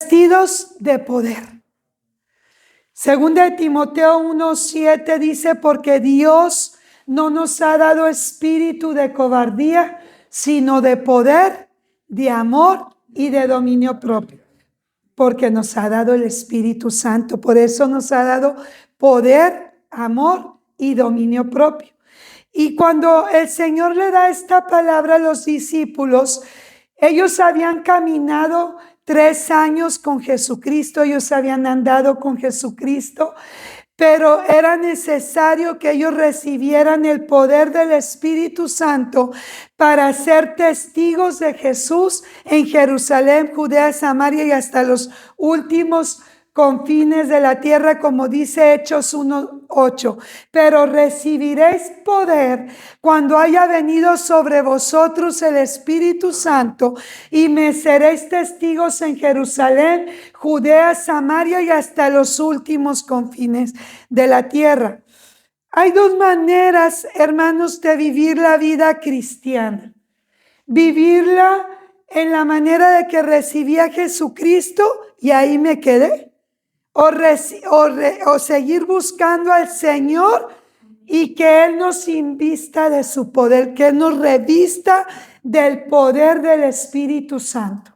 revestidos de poder. Segunda de Timoteo 1:7 dice, porque Dios no nos ha dado espíritu de cobardía, sino de poder, de amor y de dominio propio. Porque nos ha dado el Espíritu Santo, por eso nos ha dado poder, amor y dominio propio. Y cuando el Señor le da esta palabra a los discípulos, ellos habían caminado 3 años con Jesucristo, ellos habían andado con Jesucristo, pero era necesario que ellos recibieran el poder del Espíritu Santo para ser testigos de Jesús en Jerusalén, Judea, Samaria y hasta los últimos confines de la tierra, como dice Hechos 1:8. Pero recibiréis poder cuando haya venido sobre vosotros el Espíritu Santo y me seréis testigos en Jerusalén, Judea, Samaria y hasta los últimos confines de la tierra. Hay 2 maneras, hermanos, de vivir la vida cristiana. Vivirla en la manera de que recibí a Jesucristo y ahí me quedé. O seguir buscando al Señor y que Él nos invista de su poder, que Él nos revista del poder del Espíritu Santo.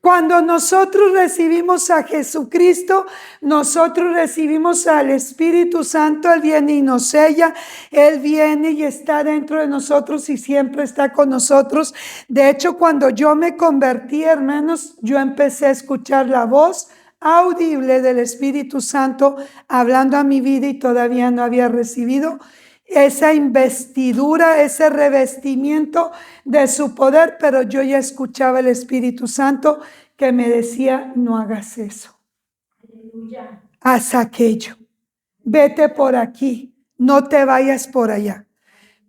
Cuando nosotros recibimos a Jesucristo, nosotros recibimos al Espíritu Santo. Él viene y nos sella, Él viene y está dentro de nosotros y siempre está con nosotros. De hecho, cuando yo me convertí, hermanos, yo empecé a escuchar la voz audible del Espíritu Santo hablando a mi vida y todavía no había recibido esa investidura, ese revestimiento de su poder, pero yo ya escuchaba el Espíritu Santo que me decía, no hagas eso. Aleluya. Haz aquello. Vete por aquí, no te vayas por allá.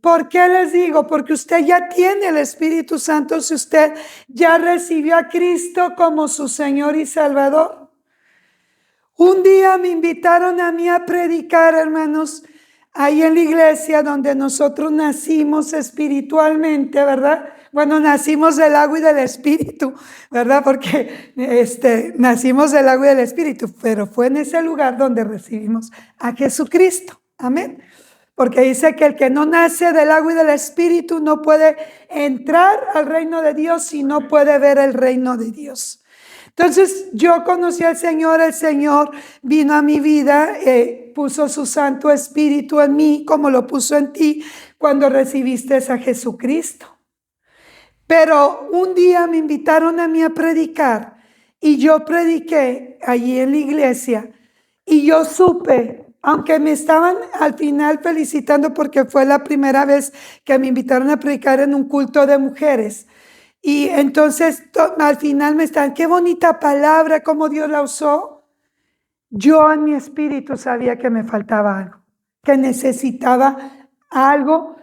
¿Por qué les digo? Porque usted ya tiene el Espíritu Santo si usted ya recibió a Cristo como su Señor y Salvador. Un día me invitaron a mí a predicar, hermanos, ahí en la iglesia donde nosotros nacimos espiritualmente, ¿verdad? Bueno, nacimos del agua y del Espíritu, ¿verdad? Porque nacimos del agua y del Espíritu, pero fue en ese lugar donde recibimos a Jesucristo. Amén. Porque dice que el que no nace del agua y del Espíritu no puede entrar al reino de Dios y no puede ver el reino de Dios. Entonces yo conocí al Señor, el Señor vino a mi vida, puso su Santo Espíritu en mí como lo puso en ti cuando recibiste a Jesucristo. Pero un día me invitaron a mí a predicar y yo prediqué allí en la iglesia y yo supe, aunque me estaban al final felicitando porque fue la primera vez que me invitaron a predicar en un culto de mujeres. Y entonces al final me están, qué bonita palabra, cómo Dios la usó. Yo en mi espíritu sabía que me faltaba algo, que necesitaba algo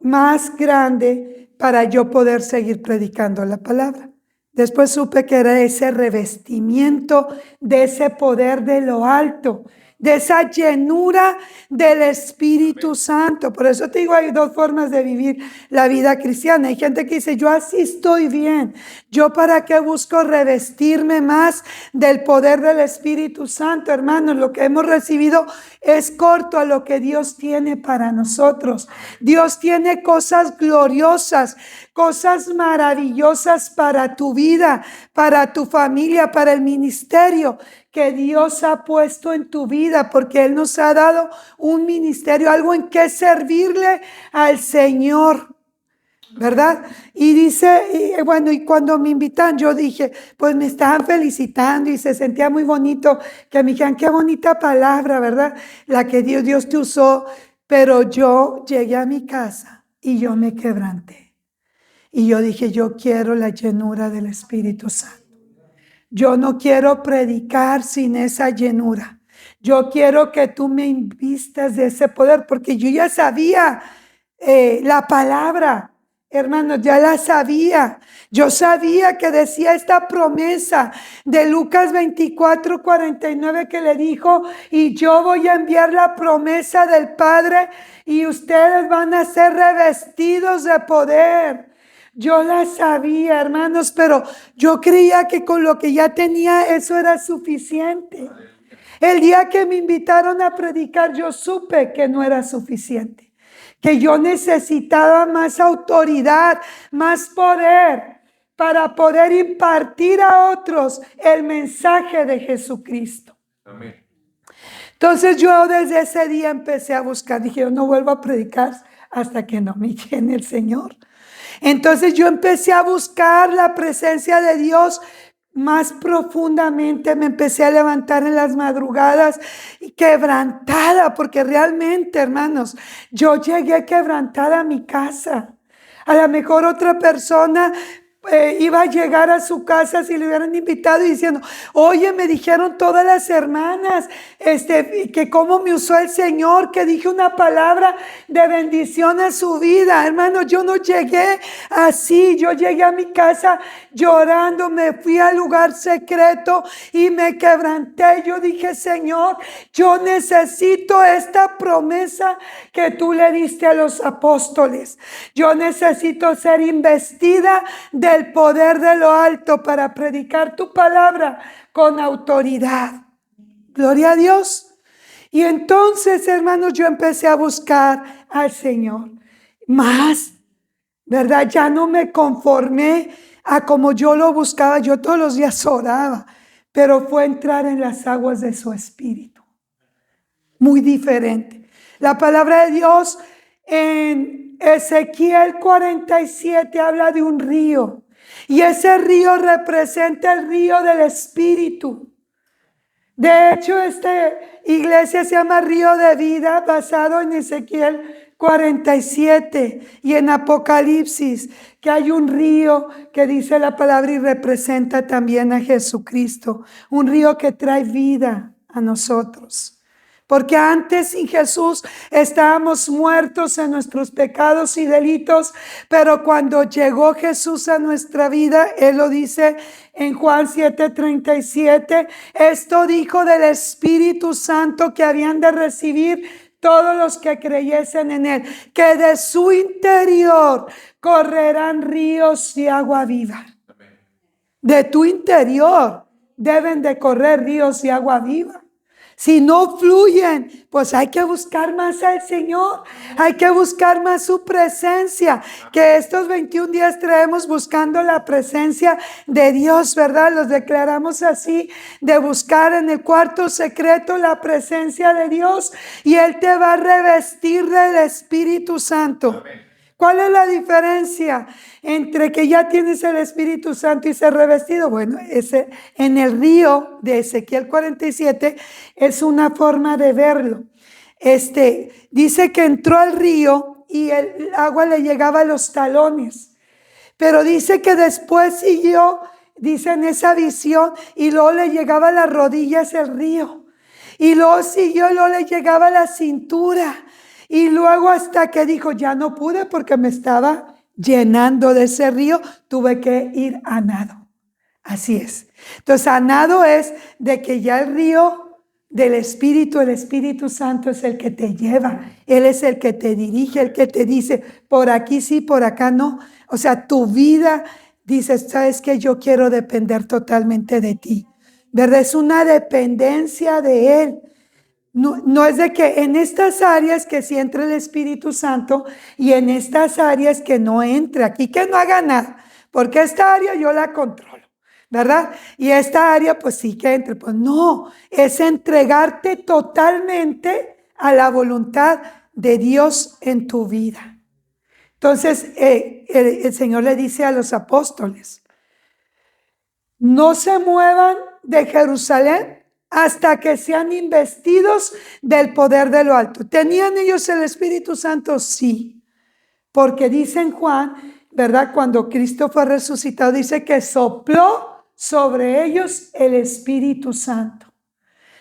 más grande para yo poder seguir predicando la palabra. Después supe que era ese revestimiento de ese poder de lo alto, de esa llenura del Espíritu Santo. Por eso te digo, hay 2 formas de vivir la vida cristiana. Hay gente que dice, yo así estoy bien. ¿Yo para qué busco revestirme más del poder del Espíritu Santo? Hermanos, lo que hemos recibido es corto a lo que Dios tiene para nosotros. Dios tiene cosas gloriosas, cosas maravillosas para tu vida, para tu familia, para el ministerio que Dios ha puesto en tu vida, porque Él nos ha dado un ministerio, algo en que servirle al Señor, ¿verdad? Y dice, y cuando me invitan, yo dije, pues me estaban felicitando y se sentía muy bonito que me dijeran, qué bonita palabra, ¿verdad? La que Dios te usó, pero yo llegué a mi casa y yo me quebranté. Y yo dije, yo quiero la llenura del Espíritu Santo. Yo no quiero predicar sin esa llenura. Yo quiero que tú me invistas de ese poder, porque yo ya sabía la palabra, hermanos, ya la sabía. Yo sabía que decía esta promesa de Lucas 24:49 que le dijo, y yo voy a enviar la promesa del Padre y ustedes van a ser revestidos de poder. Yo la sabía, hermanos, pero yo creía que con lo que ya tenía eso era suficiente. El día que me invitaron a predicar, yo supe que no era suficiente, que yo necesitaba más autoridad, más poder para poder impartir a otros el mensaje de Jesucristo. Amén. Entonces yo desde ese día empecé a buscar, dije, yo no vuelvo a predicar hasta que no me llene el Señor. Entonces yo empecé a buscar la presencia de Dios más profundamente. Me empecé a levantar en las madrugadas y quebrantada, porque realmente, hermanos, yo llegué quebrantada a mi casa. A lo mejor otra persona iba a llegar a su casa si le hubieran invitado y diciendo, oye, me dijeron todas las hermanas que cómo me usó el Señor, que dije una palabra de bendición a su vida. Hermano, yo no llegué así, yo llegué a mi casa llorando, me fui al lugar secreto y me quebranté. Yo dije, Señor, yo necesito esta promesa que tú le diste a los apóstoles. Yo necesito ser investida del poder de lo alto para predicar tu palabra con autoridad. Gloria a Dios. Y entonces, hermanos, yo empecé a buscar al Señor más, ¿verdad? Ya no me conformé a como yo lo buscaba. Yo todos los días oraba, pero fue entrar en las aguas de su espíritu. Muy diferente. La palabra de Dios en Ezequiel 47 habla de un río. Y ese río representa el río del Espíritu. De hecho, esta iglesia se llama Río de Vida, basado en Ezequiel 47 y en Apocalipsis, que hay un río que dice la palabra y representa también a Jesucristo. Un río que trae vida a nosotros. Porque antes sin Jesús estábamos muertos en nuestros pecados y delitos, pero cuando llegó Jesús a nuestra vida, Él lo dice en Juan 7:37, esto dijo del Espíritu Santo que habían de recibir todos los que creyesen en Él, que de su interior correrán ríos de agua viva. De tu interior deben de correr ríos de agua viva. Si no fluyen, pues hay que buscar más al Señor, hay que buscar más su presencia, que estos 21 días traemos buscando la presencia de Dios, ¿verdad? Los declaramos así, de buscar en el cuarto secreto la presencia de Dios y Él te va a revestir del Espíritu Santo. Amén. ¿Cuál es la diferencia entre que ya tienes el Espíritu Santo y ser revestido? Bueno, ese, en el río de Ezequiel 47 es una forma de verlo. Dice que entró al río y el agua le llegaba a los talones. Pero dice que después siguió, dice en esa visión, y luego le llegaba a las rodillas el río. Y luego siguió y luego le llegaba a la cintura. Y luego hasta que dijo, ya no pude porque me estaba llenando de ese río, tuve que ir a nado. Así es. Entonces, a nado es de que ya el río del Espíritu, el Espíritu Santo es el que te lleva. Él es el que te dirige, el que te dice, por aquí sí, por acá no. O sea, tu vida, dices, sabes que yo quiero depender totalmente de ti. ¿Verdad? Es una dependencia de Él. No es de que en estas áreas que sí entre el Espíritu Santo y en estas áreas que no entre, aquí que no haga nada, porque esta área yo la controlo, ¿verdad? Y esta área pues sí que entre, pues no, es entregarte totalmente a la voluntad de Dios en tu vida. Entonces el Señor le dice a los apóstoles, no se muevan de Jerusalén hasta que sean investidos del poder de lo alto. ¿Tenían ellos el Espíritu Santo? Sí, porque dice en Juan, ¿verdad? Cuando Cristo fue resucitado, dice que sopló sobre ellos el Espíritu Santo.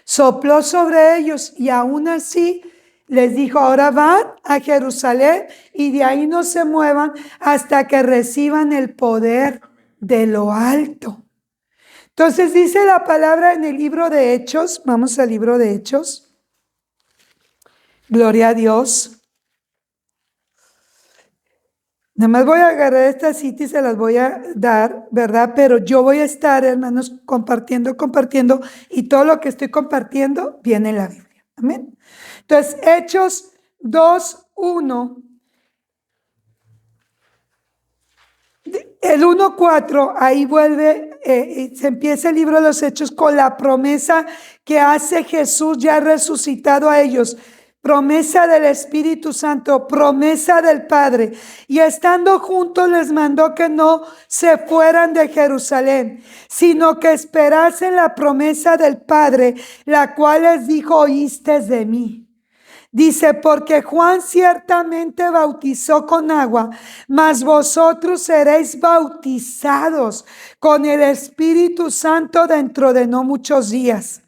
Sopló sobre ellos y aún así les dijo, ahora van a Jerusalén y de ahí no se muevan hasta que reciban el poder de lo alto. Entonces dice la palabra en el libro de Hechos, vamos al libro de Hechos, gloria a Dios. Nada más voy a agarrar esta cita y se las voy a dar, ¿verdad? Pero yo voy a estar, hermanos, compartiendo, y todo lo que estoy compartiendo viene en la Biblia. Amén. Entonces, Hechos 2:1. El 1:4, ahí vuelve, se empieza el libro de los Hechos con la promesa que hace Jesús ya resucitado a ellos. Promesa del Espíritu Santo, promesa del Padre. Y estando juntos les mandó que no se fueran de Jerusalén, sino que esperasen la promesa del Padre, la cual les dijo: oíste de mí. Dice, porque Juan ciertamente bautizó con agua, mas vosotros seréis bautizados con el Espíritu Santo dentro de no muchos días.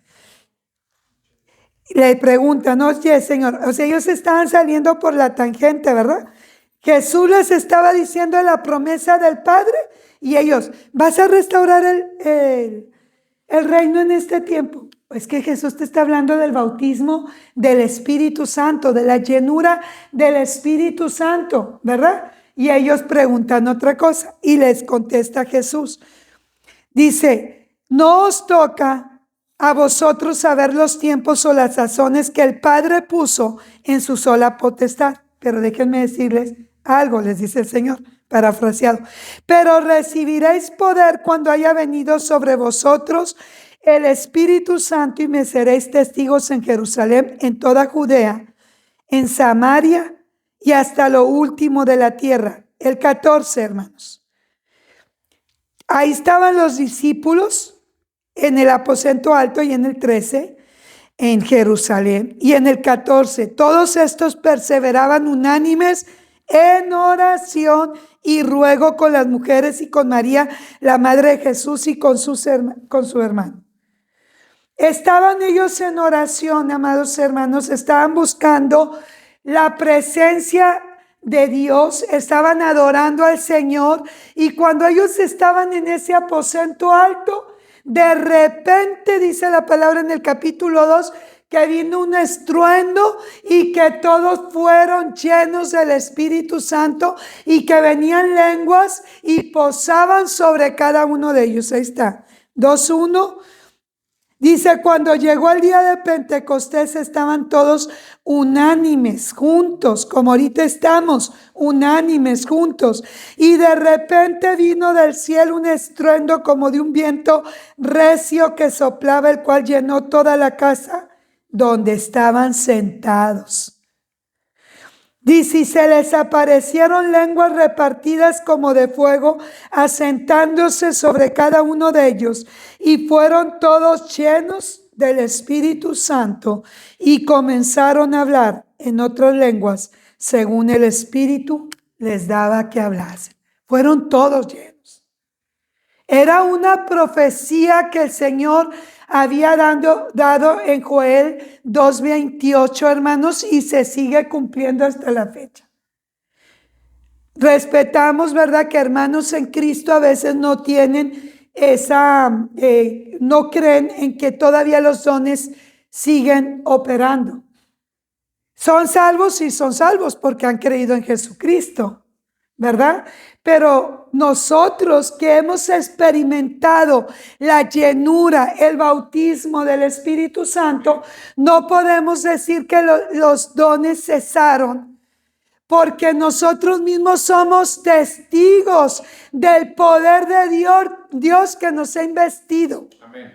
Le preguntan, oye, Señor, o sea, ellos estaban saliendo por la tangente, ¿verdad? Jesús les estaba diciendo la promesa del Padre y ellos, ¿vas a restaurar el reino en este tiempo? Es que Jesús te está hablando del bautismo del Espíritu Santo, de la llenura del Espíritu Santo, ¿verdad? Y ellos preguntan otra cosa y les contesta Jesús. Dice, no os toca a vosotros saber los tiempos o las sazones que el Padre puso en su sola potestad. Pero déjenme decirles algo, les dice el Señor, parafraseado. Pero recibiréis poder cuando haya venido sobre vosotros el Espíritu Santo y me seréis testigos en Jerusalén, en toda Judea, en Samaria y hasta lo último de la tierra. El 14, hermanos. Ahí estaban los discípulos en el aposento alto y en el 13, en Jerusalén. Y en el 14, todos estos perseveraban unánimes en oración y ruego con las mujeres y con María, la madre de Jesús, y con su hermano. Estaban ellos en oración, amados hermanos, estaban buscando la presencia de Dios, estaban adorando al Señor, y cuando ellos estaban en ese aposento alto, de repente, dice la palabra en el capítulo 2, que vino un estruendo y que todos fueron llenos del Espíritu Santo y que venían lenguas y posaban sobre cada uno de ellos. Ahí está, 2:1. Dice, cuando llegó el día de Pentecostés estaban todos unánimes, juntos, como ahorita estamos, unánimes, juntos. Y de repente vino del cielo un estruendo como de un viento recio que soplaba, el cual llenó toda la casa donde estaban sentados. Dice, y se les aparecieron lenguas repartidas como de fuego, asentándose sobre cada uno de ellos, y fueron todos llenos del Espíritu Santo, y comenzaron a hablar en otras lenguas, según el Espíritu les daba que hablasen. Fueron todos llenos. Era una profecía que el Señor había dado en Joel 2:28, hermanos, y se sigue cumpliendo hasta la fecha. Respetamos, ¿verdad?, que hermanos en Cristo a veces no tienen no creen en que todavía los dones siguen operando. Son salvos y son salvos porque han creído en Jesucristo, ¿verdad? Pero nosotros que hemos experimentado la llenura, el bautismo del Espíritu Santo, no podemos decir que los dones cesaron, porque nosotros mismos somos testigos del poder de Dios que nos ha investido. Amén.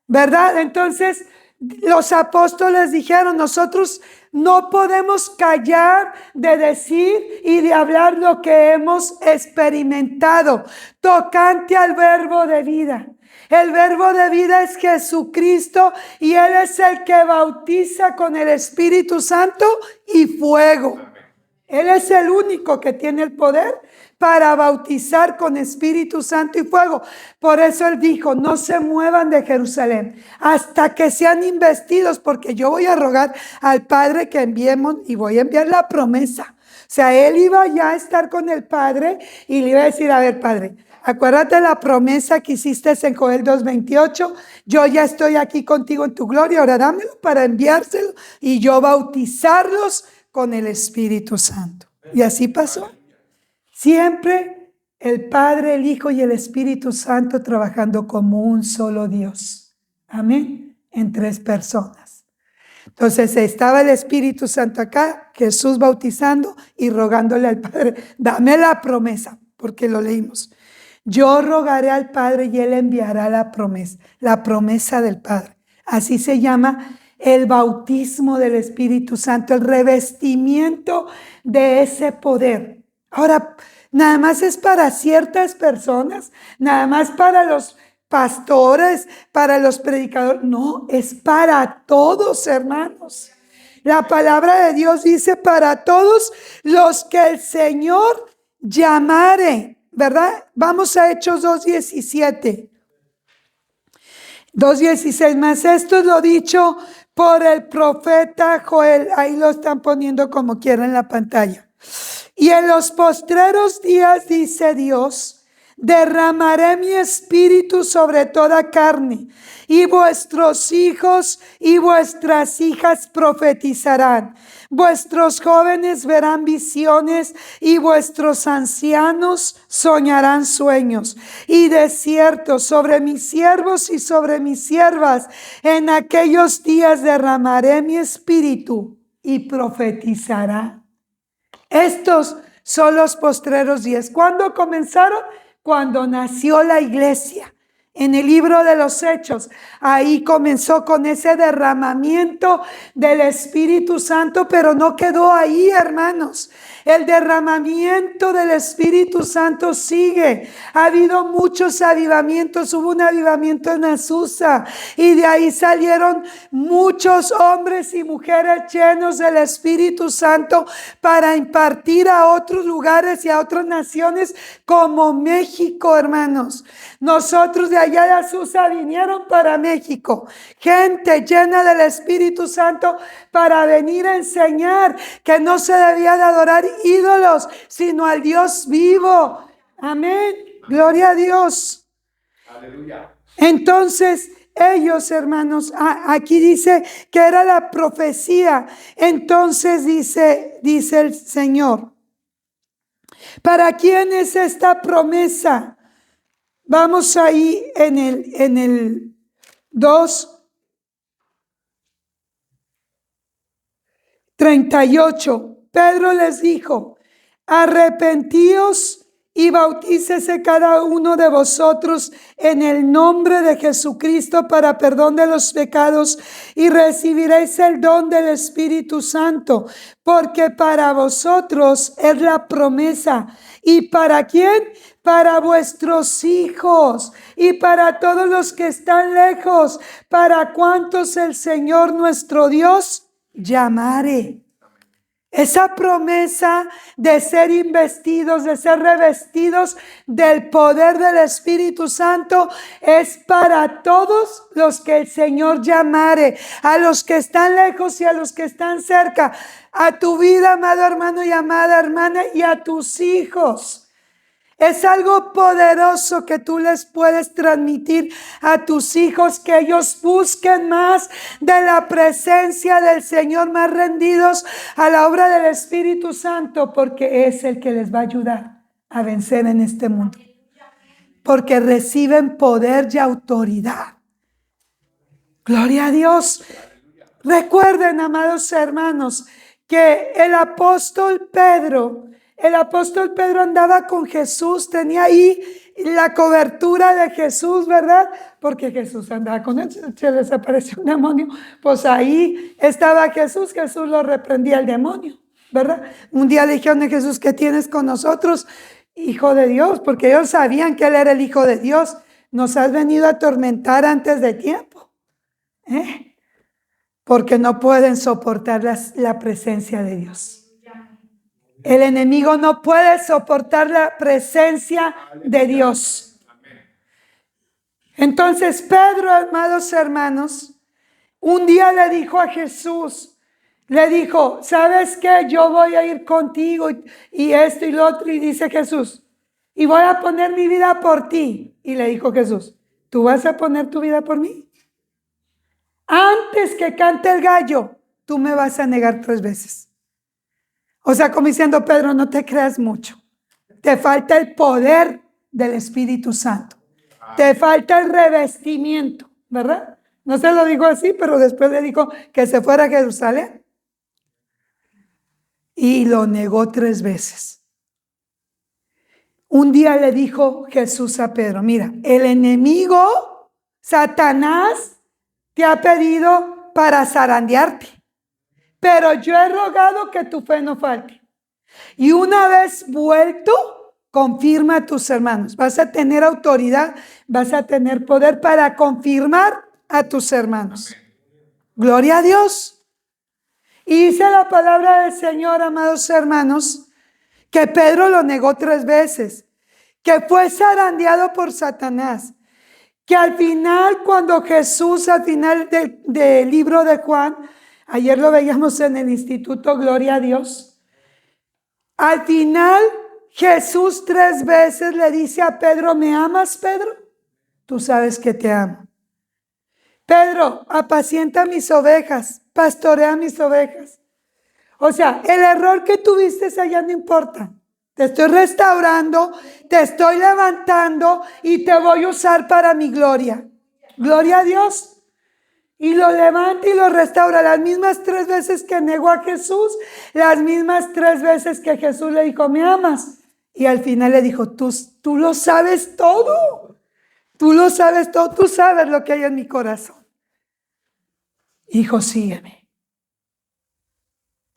¿Verdad? Entonces, los apóstoles dijeron, nosotros no podemos callar de decir y de hablar lo que hemos experimentado tocante al verbo de vida. El verbo de vida es Jesucristo y Él es el que bautiza con el Espíritu Santo y fuego. Él es el único que tiene el poder para bautizar con Espíritu Santo y fuego. Por eso Él dijo, no se muevan de Jerusalén hasta que sean investidos, porque yo voy a rogar al Padre que enviemos y voy a enviar la promesa. O sea, Él iba ya a estar con el Padre y le iba a decir, a ver, Padre, acuérdate la promesa que hiciste en Joel 2:28, yo ya estoy aquí contigo en tu gloria, ahora dámelo para enviárselo y yo bautizarlos con el Espíritu Santo. Y así pasó. Siempre el Padre, el Hijo y el Espíritu Santo trabajando como un solo Dios. Amén. En 3 personas. Entonces estaba el Espíritu Santo acá, Jesús bautizando y rogándole al Padre, dame la promesa, porque lo leímos. Yo rogaré al Padre y Él enviará la promesa del Padre. Así se llama el bautismo del Espíritu Santo, el revestimiento de ese poder. Ahora, nada más es para ciertas personas, nada más para los pastores, para los predicadores. No, es para todos, hermanos. La palabra de Dios dice para todos los que el Señor llamare, ¿verdad? Vamos a Hechos 2:17. 2:16 más. Esto es lo dicho por el profeta Joel. Ahí lo están poniendo como quieran en la pantalla. Y en los postreros días, dice Dios, derramaré mi espíritu sobre toda carne, y vuestros hijos y vuestras hijas profetizarán. Vuestros jóvenes verán visiones y vuestros ancianos soñarán sueños. Y de cierto, sobre mis siervos y sobre mis siervas, en aquellos días derramaré mi espíritu y profetizarán. Estos son los postreros días. ¿Cuándo comenzaron? Cuando nació la iglesia. En el libro de los Hechos, ahí comenzó con ese derramamiento del Espíritu Santo, pero no quedó ahí, hermanos. El derramamiento del Espíritu Santo sigue. Ha habido muchos avivamientos. Hubo un avivamiento en Azusa y de ahí salieron muchos hombres y mujeres llenos del Espíritu Santo para impartir a otros lugares y a otras naciones como México, hermanos. Nosotros de allá de Azusa vinieron para México, gente llena del Espíritu Santo para venir a enseñar que no se debía de adorar ídolos, sino al Dios vivo. Amén. Gloria a Dios. Aleluya. Entonces, ellos, hermanos, aquí dice que era la profecía. Entonces dice el Señor, ¿para quién es esta promesa? Vamos ahí en el 2:38. Pedro les dijo, arrepentíos y bautícese cada uno de vosotros en el nombre de Jesucristo para perdón de los pecados y recibiréis el don del Espíritu Santo, porque para vosotros es la promesa. ¿Y para quién? Para vuestros hijos y para todos los que están lejos, para cuantos el Señor nuestro Dios llamare. Esa promesa de ser investidos, de ser revestidos del poder del Espíritu Santo es para todos los que el Señor llamare, a los que están lejos y a los que están cerca, a tu vida, amado hermano y amada hermana, y a tus hijos. Es algo poderoso que tú les puedes transmitir a tus hijos, que ellos busquen más de la presencia del Señor, más rendidos a la obra del Espíritu Santo, porque es el que les va a ayudar a vencer en este mundo. Porque reciben poder y autoridad. Gloria a Dios. Recuerden, amados hermanos, que el apóstol Pedro andaba con Jesús, tenía ahí la cobertura de Jesús, ¿verdad? Porque Jesús andaba con él, se les apareció un demonio, pues ahí estaba Jesús lo reprendía el demonio, ¿verdad? Un día le dijeron a Jesús, ¿qué tienes con nosotros, Hijo de Dios? Porque ellos sabían que Él era el Hijo de Dios. Nos has venido a atormentar antes de tiempo, porque no pueden soportar la presencia de Dios. El enemigo no puede soportar la presencia de Dios. Entonces Pedro, amados hermanos, un día le dijo a Jesús, le dijo, ¿sabes qué? Yo voy a ir contigo y esto y lo otro. Y dice Jesús, y voy a poner mi vida por ti. Y le dijo Jesús, ¿tú vas a poner tu vida por mí? Antes que cante el gallo, tú me vas a negar 3 veces. O sea, como diciendo, Pedro, no te creas mucho. te falta el poder del Espíritu Santo. Te falta el revestimiento, ¿verdad? No se lo dijo así, pero después le dijo que se fuera a Jerusalén. Y lo negó 3 veces. Un día le dijo Jesús a Pedro, mira, el enemigo, Satanás, te ha pedido para zarandearte, pero yo he rogado que tu fe no falte. Y una vez vuelto, confirma a tus hermanos. Vas a tener autoridad, vas a tener poder para confirmar a tus hermanos. Gloria a Dios. Y dice la palabra del Señor, amados hermanos, que Pedro lo negó 3 veces, que fue zarandeado por Satanás, que al final, cuando Jesús, al final del libro de Juan, ayer lo veíamos en el instituto, gloria a Dios, al final Jesús 3 veces le dice a Pedro, ¿me amas, Pedro? Tú sabes que te amo. Pedro, apacienta mis ovejas, pastorea mis ovejas. O sea, el error que tuviste allá no importa. Te estoy restaurando, te estoy levantando y te voy a usar para mi gloria. Gloria a Dios. Y lo levanta y lo restaura. Las mismas 3 veces que negó a Jesús, las mismas 3 veces que Jesús le dijo, ¿me amas? Y al final le dijo, tú lo sabes todo. Tú lo sabes todo, tú sabes lo que hay en mi corazón. Hijo, sígueme.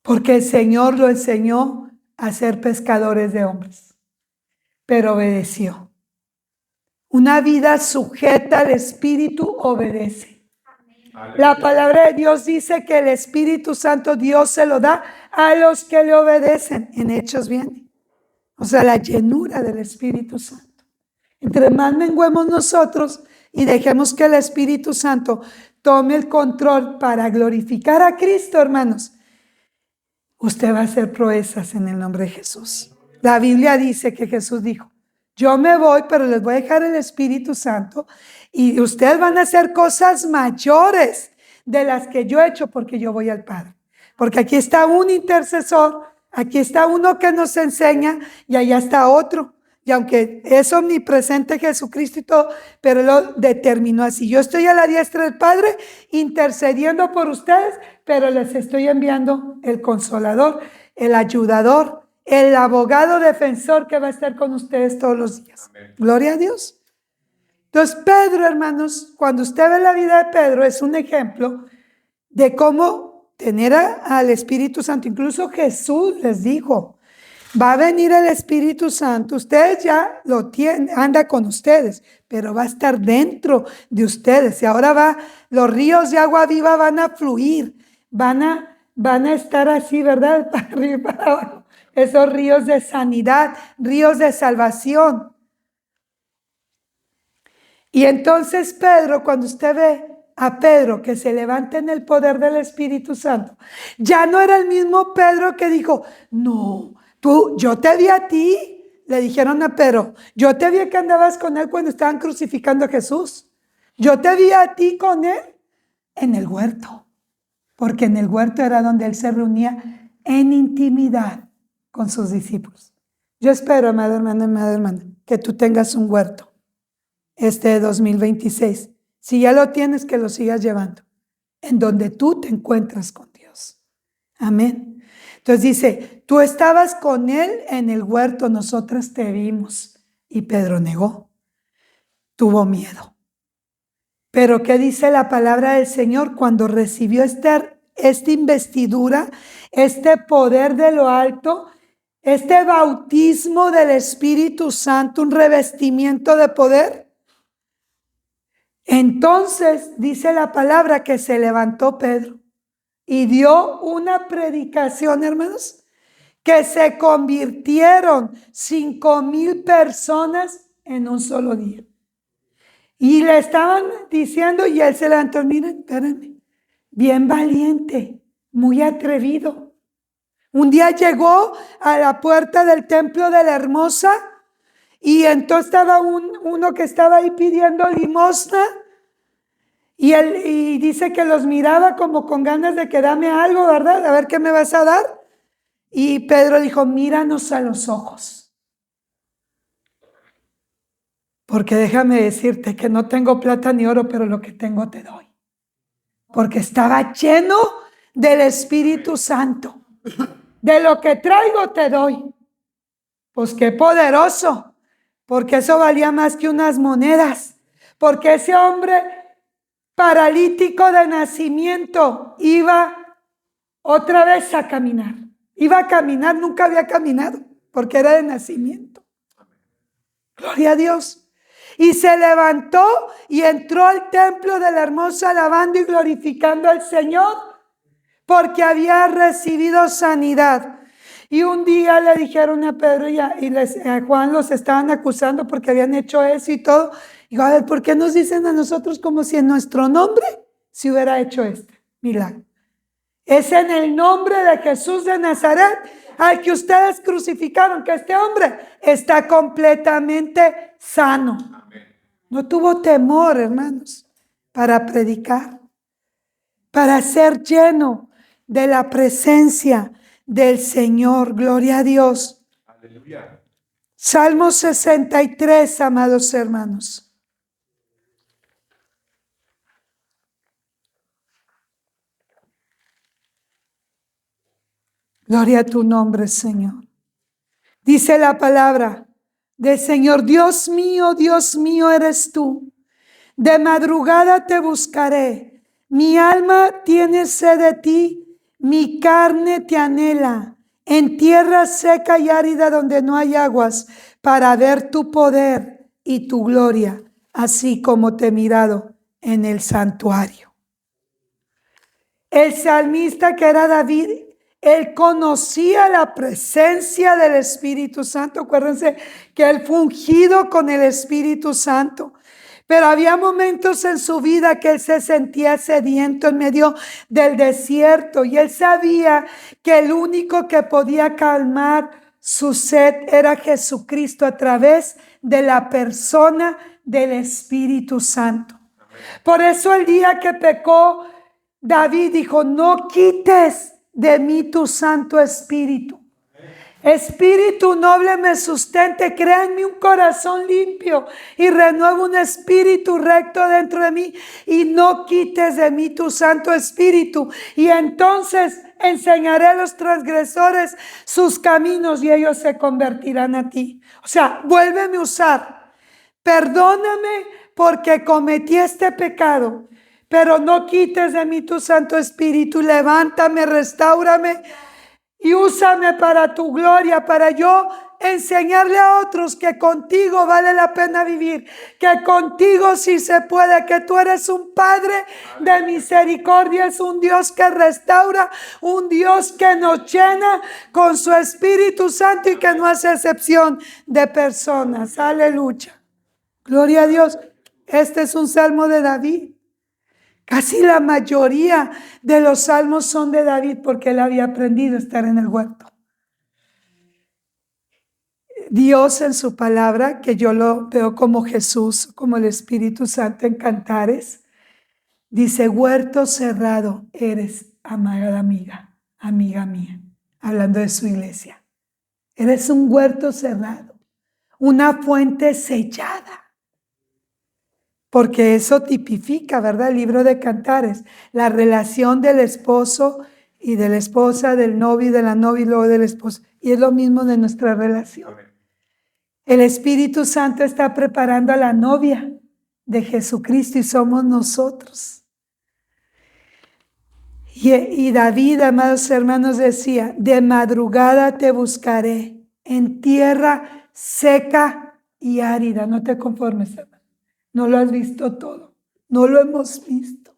Porque el Señor lo enseñó a ser pescadores de hombres, pero obedeció. Una vida sujeta al Espíritu obedece. La palabra de Dios dice que el Espíritu Santo Dios se lo da a los que le obedecen. En Hechos viene. O sea, la llenura del Espíritu Santo. Entre más menguemos nosotros y dejemos que el Espíritu Santo tome el control para glorificar a Cristo, hermanos, usted va a hacer proezas en el nombre de Jesús. La Biblia dice que Jesús dijo, yo me voy, pero les voy a dejar el Espíritu Santo y ustedes van a hacer cosas mayores de las que yo he hecho porque yo voy al Padre. Porque aquí está un intercesor, aquí está uno que nos enseña y allá está otro. Y aunque es omnipresente Jesucristo y todo, pero Él lo determinó así. Yo estoy a la diestra del Padre intercediendo por ustedes, pero les estoy enviando el Consolador, el ayudador, el abogado defensor que va a estar con ustedes todos los días. Amén. Gloria a Dios. Entonces Pedro, hermanos, cuando usted ve la vida de Pedro, es un ejemplo de cómo tener al Espíritu Santo. Incluso Jesús les dijo, va a venir el Espíritu Santo, ustedes ya lo tienen, anda con ustedes, pero va a estar dentro de ustedes. Y ahora los ríos de agua viva van a fluir, van a estar así, ¿verdad? Para arriba y para abajo. Esos ríos de sanidad, ríos de salvación. Y entonces Pedro, cuando usted ve a Pedro que se levanta en el poder del Espíritu Santo, ya no era el mismo Pedro que dijo, no, yo te vi a ti, le dijeron a Pedro, yo te vi que andabas con él cuando estaban crucificando a Jesús. Yo te vi a ti con él en el huerto, porque en el huerto era donde él se reunía en intimidad con sus discípulos. Yo espero, amado hermano, amada hermana, que tú tengas un huerto 2026. Si ya lo tienes, que lo sigas llevando, en donde tú te encuentras con Dios. Amén. Entonces dice, tú estabas con él en el huerto, nosotras te vimos. Y Pedro negó, tuvo miedo. Pero ¿qué dice la palabra del Señor? Cuando recibió esta investidura, este poder de lo alto, este bautismo del Espíritu Santo, un revestimiento de poder, entonces dice la palabra que se levantó Pedro y dio una predicación, hermanos, que se convirtieron 5,000 personas en un solo día. Y le estaban diciendo, y él se levantó, miren, espérenme, bien valiente, muy atrevido. Un día llegó a la puerta del templo de la Hermosa y entonces estaba uno que estaba ahí pidiendo limosna y dice que los miraba como con ganas de que dame algo, ¿verdad? A ver qué me vas a dar. Y Pedro dijo, míranos a los ojos. Porque déjame decirte que no tengo plata ni oro, pero lo que tengo te doy. Porque estaba lleno del Espíritu Santo. De lo que traigo te doy. Pues qué poderoso. Porque eso valía más que unas monedas. Porque ese hombre paralítico de nacimiento iba otra vez a caminar. Iba a caminar, nunca había caminado, porque era de nacimiento. Gloria a Dios. Y se levantó y entró al templo del hermoso alabando y glorificando al Señor, porque había recibido sanidad. Y un día le dijeron a Pedro y a Juan, los estaban acusando porque habían hecho eso y todo. Y a ver, ¿por qué nos dicen a nosotros como si en nuestro nombre se hubiera hecho este milagro? Es en el nombre de Jesús de Nazaret, al que ustedes crucificaron, que este hombre está completamente sano. No tuvo temor, hermanos, para predicar, para ser lleno de la presencia del Señor. Gloria a Dios. Aleluya. Salmo 63, amados hermanos. Gloria a tu nombre, Señor. Dice la palabra del Señor: Dios mío, eres tú. De madrugada te buscaré. Mi alma tiene sed de ti, mi carne te anhela. En tierra seca y árida donde no hay aguas, para ver tu poder y tu gloria, así como te he mirado en el santuario. El salmista, que era David, él conocía la presencia del Espíritu Santo. Acuérdense que él fue ungido con el Espíritu Santo. Pero había momentos en su vida que él se sentía sediento en medio del desierto. Y él sabía que el único que podía calmar su sed era Jesucristo a través de la persona del Espíritu Santo. Por eso el día que pecó, David dijo: no quites de mí tu Santo Espíritu. Espíritu noble me sustente, crea en mí un corazón limpio y renueva un espíritu recto dentro de mí, y no quites de mí tu Santo Espíritu. Y entonces enseñaré a los transgresores sus caminos y ellos se convertirán a ti. O sea, vuélveme a usar. Perdóname porque cometí este pecado, pero no quites de mí tu Santo Espíritu. Levántame, restáurame y úsame para tu gloria, para yo enseñarle a otros que contigo vale la pena vivir, que contigo sí se puede, que tú eres un Padre de misericordia, es un Dios que restaura, un Dios que nos llena con su Espíritu Santo y que no hace excepción de personas. Aleluya. Gloria a Dios. Este es un salmo de David. Casi la mayoría de los salmos son de David, porque él había aprendido a estar en el huerto. Dios en su palabra, que yo lo veo como Jesús, como el Espíritu Santo en Cantares, dice: huerto cerrado eres, amada amiga, amiga mía, hablando de su iglesia. Eres un huerto cerrado, una fuente sellada. Porque eso tipifica, ¿verdad? El libro de Cantares, la relación del esposo y de la esposa, del novio y de la novia y luego del esposo. Y es lo mismo de nuestra relación. El Espíritu Santo está preparando a la novia de Jesucristo y somos nosotros. Y David, amados hermanos, decía: de madrugada te buscaré en tierra seca y árida. No te conformes, hermano. No lo has visto todo, no lo hemos visto.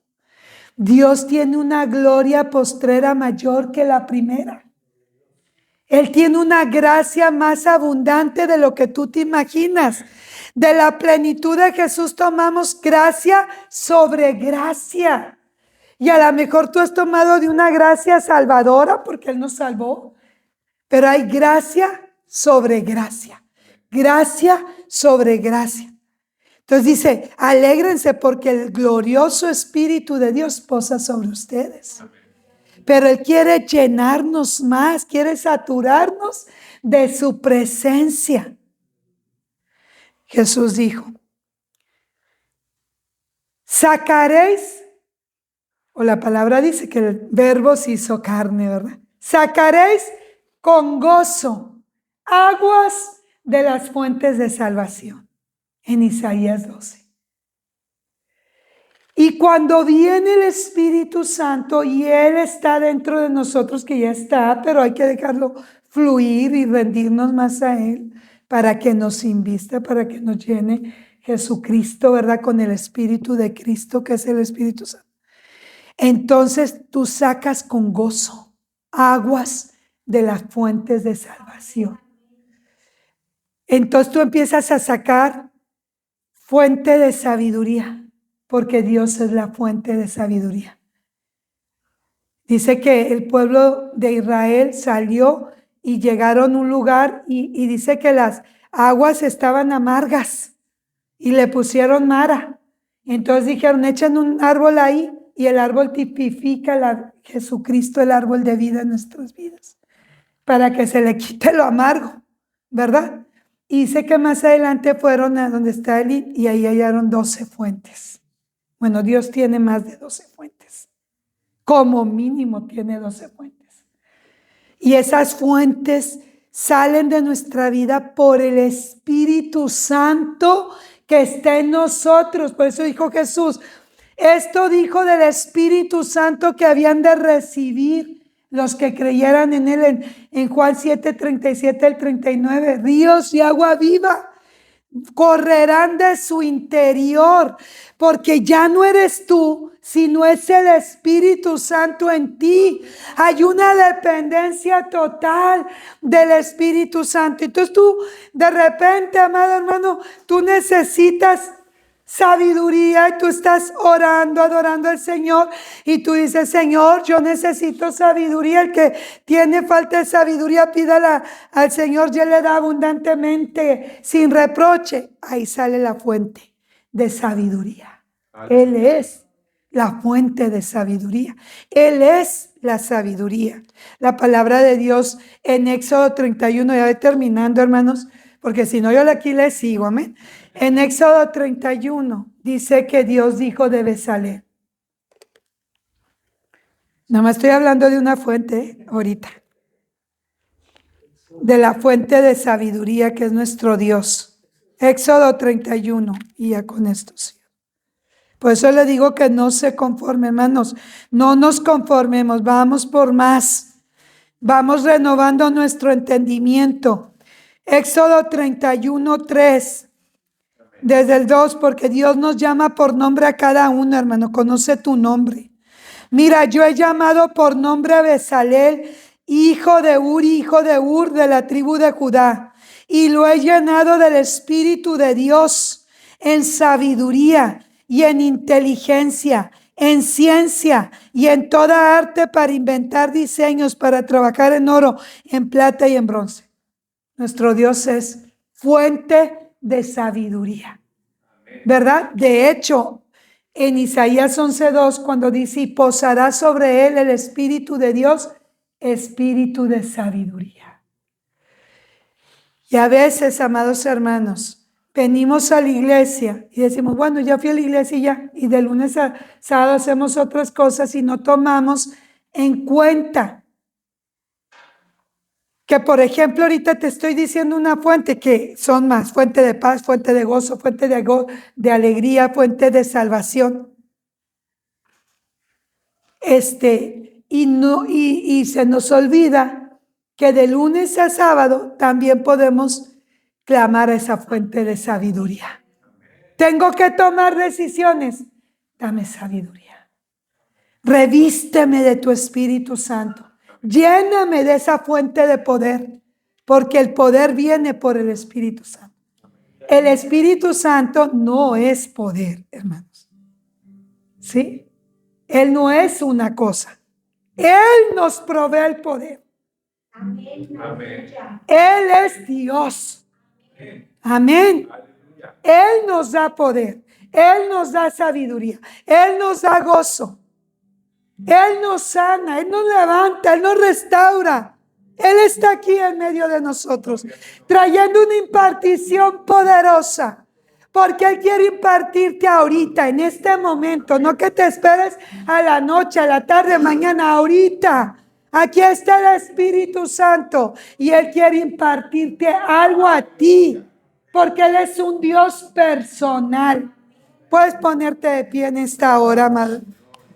Dios tiene una gloria postrera mayor que la primera. Él tiene una gracia más abundante de lo que tú te imaginas. De la plenitud de Jesús tomamos gracia sobre gracia. Y a lo mejor tú has tomado de una gracia salvadora porque Él nos salvó. Pero hay gracia sobre gracia. Gracia sobre gracia. Entonces dice: alégrense porque el glorioso Espíritu de Dios posa sobre ustedes. Pero Él quiere llenarnos más, quiere saturarnos de su presencia. Jesús dijo: Sacaréis, o la palabra dice que el verbo se hizo carne, ¿verdad? Sacaréis con gozo aguas de las fuentes de salvación. En Isaías 12. Y cuando viene el Espíritu Santo y Él está dentro de nosotros, que ya está, pero hay que dejarlo fluir y rendirnos más a Él para que nos invista, para que nos llene Jesucristo, ¿verdad? Con el Espíritu de Cristo, que es el Espíritu Santo. Entonces tú sacas con gozo aguas de las fuentes de salvación. Entonces tú empiezas a sacar fuente de sabiduría, porque Dios es la fuente de sabiduría. Dice que el pueblo de Israel salió y llegaron a un lugar y dice que las aguas estaban amargas y le pusieron Mara. Entonces dijeron, echen un árbol ahí, y el árbol tipifica a Jesucristo, el árbol de vida en nuestras vidas, para que se le quite lo amargo, ¿verdad? Y dice que más adelante fueron a donde está él y ahí hallaron 12 fuentes. Bueno, Dios tiene más de 12 fuentes. Como mínimo tiene 12 fuentes. Y esas fuentes salen de nuestra vida por el Espíritu Santo que está en nosotros. Por eso dijo Jesús, esto dijo del Espíritu Santo que habían de recibir los que creyeran en Él. En Juan 7:37 al 39, ríos y agua viva correrán de su interior, porque ya no eres tú, sino es el Espíritu Santo en ti. Hay una dependencia total del Espíritu Santo. Entonces tú, de repente, amado hermano, tú necesitas sabiduría y tú estás orando, adorando al Señor y tú dices, Señor, yo necesito sabiduría. El que tiene falta de sabiduría, pídala al Señor y Él le da abundantemente, sin reproche. Ahí sale la fuente de sabiduría. Él es la fuente de sabiduría. Él es la sabiduría. La palabra de Dios en Éxodo 31, ya voy terminando, hermanos, porque si no yo aquí les sigo, amén. En Éxodo 31 dice que Dios dijo de Bezalel. No me estoy hablando de una fuente ahorita. De la fuente de sabiduría que es nuestro Dios. Éxodo 31. Y ya con esto sí. Por eso le digo que no se conformen, hermanos. No nos conformemos, vamos por más. Vamos renovando nuestro entendimiento. Éxodo 31:3. Desde el 2, porque Dios nos llama por nombre a cada uno, hermano. Conoce tu nombre. Mira, yo he llamado por nombre a Bezalel, hijo de Uri, hijo de Ur, de la tribu de Judá. Y lo he llenado del Espíritu de Dios, en sabiduría y en inteligencia, en ciencia y en toda arte para inventar diseños, para trabajar en oro, en plata y en bronce. Nuestro Dios es fuente de sabiduría, ¿verdad? De hecho, en Isaías 11:2, cuando dice, y posará sobre él el Espíritu de Dios, espíritu de sabiduría. Y a veces, amados hermanos, venimos a la iglesia y decimos, bueno, ya fui a la iglesia y ya, y de lunes a sábado hacemos otras cosas y no tomamos en cuenta que, por ejemplo, ahorita te estoy diciendo una fuente que son más, fuente de paz, fuente de gozo, fuente de alegría, fuente de salvación. Y se nos olvida que de lunes a sábado también podemos clamar a esa fuente de sabiduría. Tengo que tomar decisiones, dame sabiduría. Revísteme de tu Espíritu Santo. Lléname de esa fuente de poder, porque el poder viene por el Espíritu Santo. El Espíritu Santo no es poder, hermanos. ¿Sí? Él no es una cosa. Él nos provee el poder. Amén. Él es Dios. Amén. Él nos da poder. Él nos da sabiduría. Él nos da gozo. Él nos sana, Él nos levanta, Él nos restaura. Él está aquí en medio de nosotros, trayendo una impartición poderosa. Porque Él quiere impartirte ahorita, en este momento, no que te esperes a la noche, a la tarde, mañana, ahorita. Aquí está el Espíritu Santo y Él quiere impartirte algo a ti, porque Él es un Dios personal. Puedes ponerte de pie en esta hora, amado.